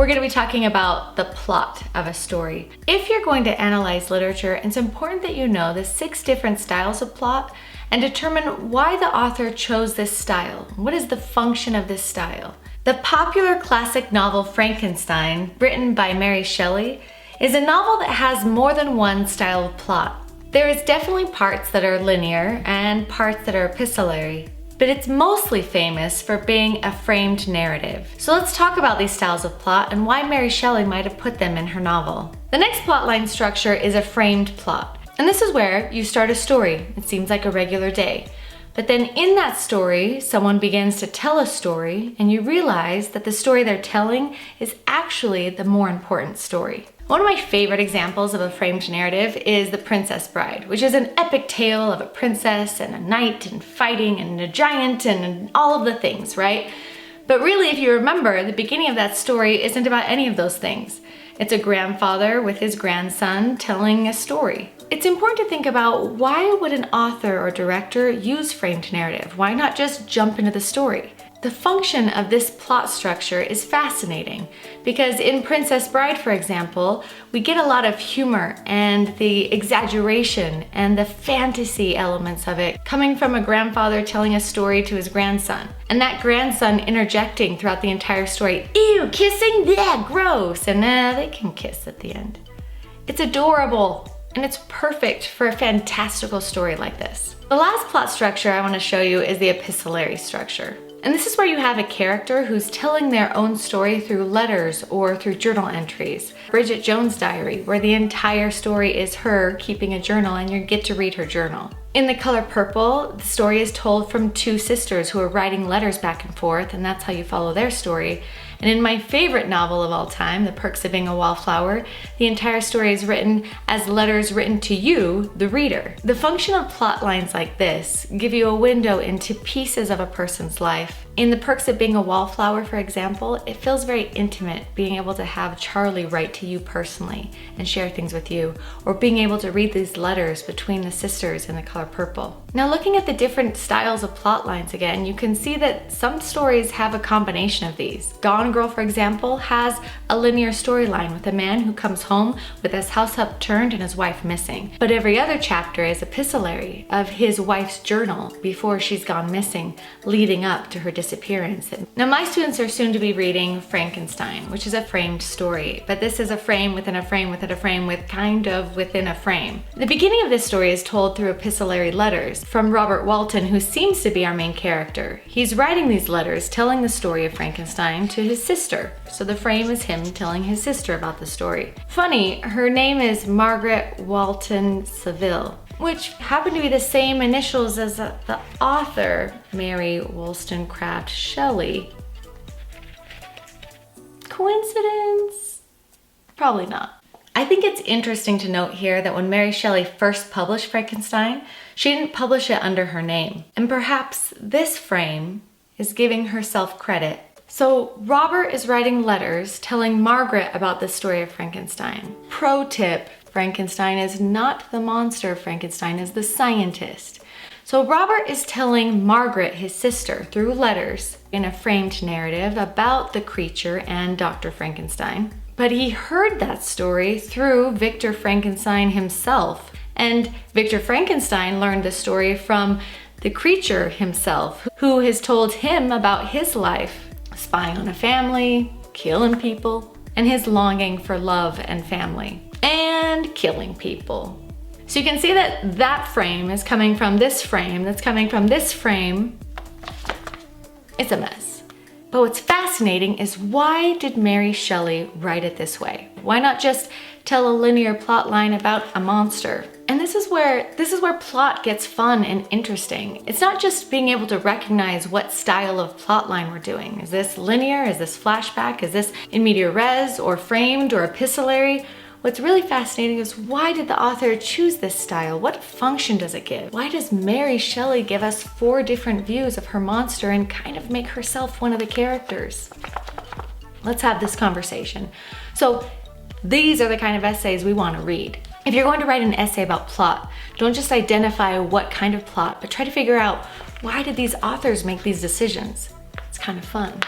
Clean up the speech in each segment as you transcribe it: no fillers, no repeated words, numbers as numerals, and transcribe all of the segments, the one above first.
we're going to be talking about the plot of a story. If you're going to analyze literature, it's important that you know the 6 different styles of plot and determine why the author chose this style. What is the function of this style? The popular classic novel Frankenstein, written by Mary Shelley, is a novel that has more than one style of plot. There is definitely parts that are linear and parts that are epistolary, but it's mostly famous for being a framed narrative. So let's talk about these styles of plot and why Mary Shelley might have put them in her novel. The next plotline structure is a framed plot. And this is where you start a story. It seems like a regular day. But then in that story, someone begins to tell a story and you realize that the story they're telling is actually the more important story. One of my favorite examples of a framed narrative is The Princess Bride, which is an epic tale of a princess and a knight and fighting and a giant and all of the things, right? But really, if you remember, the beginning of that story isn't about any of those things. It's a grandfather with his grandson telling a story. It's important to think about, why would an author or director use framed narrative? Why not just jump into the story? The function of this plot structure is fascinating because in Princess Bride, for example, we get a lot of humor and the exaggeration and the fantasy elements of it coming from a grandfather telling a story to his grandson. And that grandson interjecting throughout the entire story, "Ew, kissing? Yeah, gross!" And they can kiss at the end. It's adorable and it's perfect for a fantastical story like this. The last plot structure I want to show you is the epistolary structure. And this is where you have a character who's telling their own story through letters or through journal entries. Bridget Jones' diary, where the entire story is her keeping a journal and you get to read her journal. In The Color Purple, the story is told from 2 sisters who are writing letters back and forth, and that's how you follow their story. And in my favorite novel of all time, The Perks of Being a Wallflower, the entire story is written as letters written to you, the reader. The function of plot lines like this give you a window into pieces of a person's life. In The Perks of Being a Wallflower, for example, it feels very intimate being able to have Charlie write to you personally and share things with you, or being able to read these letters between the sisters in The Color Purple. Now, looking at the different styles of plot lines again, you can see that some stories have a combination of these. Gone Girl, for example, has a linear storyline with a man who comes home with his house upturned and his wife missing. But every other chapter is epistolary of his wife's journal before she's gone missing, leading up to her disappearance. Now, my students are soon to be reading Frankenstein, which is a framed story, but this is a frame within a frame within a frame with kind of within a frame. The beginning of this story is told through epistolary letters from Robert Walton, who seems to be our main character. He's writing these letters telling the story of Frankenstein to his sister. So the frame is him telling his sister about the story. Funny, her name is Margaret Walton Saville, which happen to be the same initials as the author, Mary Wollstonecraft Shelley. Coincidence? Probably not. I think it's interesting to note here that when Mary Shelley first published Frankenstein, she didn't publish it under her name. And perhaps this frame is giving herself credit. So Robert is writing letters telling Margaret about the story of Frankenstein. Pro tip, Frankenstein is not the monster, Frankenstein is the scientist. So Robert is telling Margaret, his sister, through letters in a framed narrative about the creature and Dr. Frankenstein. But he heard that story through Victor Frankenstein himself. And Victor Frankenstein learned the story from the creature himself, who has told him about his life, spying on a family, killing people, and his longing for love and family, and killing people. So you can see that that frame is coming from this frame, that's coming from this frame. It's a mess. But what's fascinating is, why did Mary Shelley write it this way? Why not just tell a linear plot line about a monster? And this is where plot gets fun and interesting. It's not just being able to recognize what style of plot line we're doing. Is this linear? Is this flashback? Is this in media res or framed or epistolary? What's really fascinating is, why did the author choose this style? What function does it give? Why does Mary Shelley give us 4 different views of her monster and kind of make herself one of the characters? Let's have this conversation. So these are the kind of essays we want to read. If you're going to write an essay about plot, don't just identify what kind of plot, but try to figure out, why did these authors make these decisions? It's kind of fun.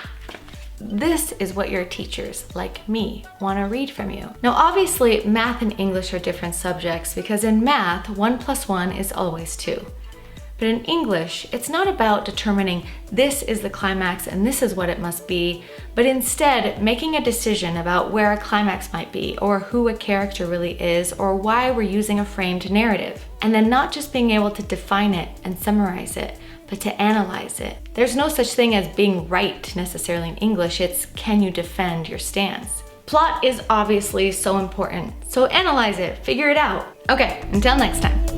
This is what your teachers, like me, want to read from you. Now, obviously, math and English are different subjects because in math, 1 + 1 is always 2. But in English, it's not about determining this is the climax and this is what it must be, but instead making a decision about where a climax might be, or who a character really is, or why we're using a framed narrative. And then not just being able to define it and summarize it, but to analyze it. There's no such thing as being right necessarily in English, it's can you defend your stance? Plot is obviously so important, so analyze it, figure it out. Okay, until next time.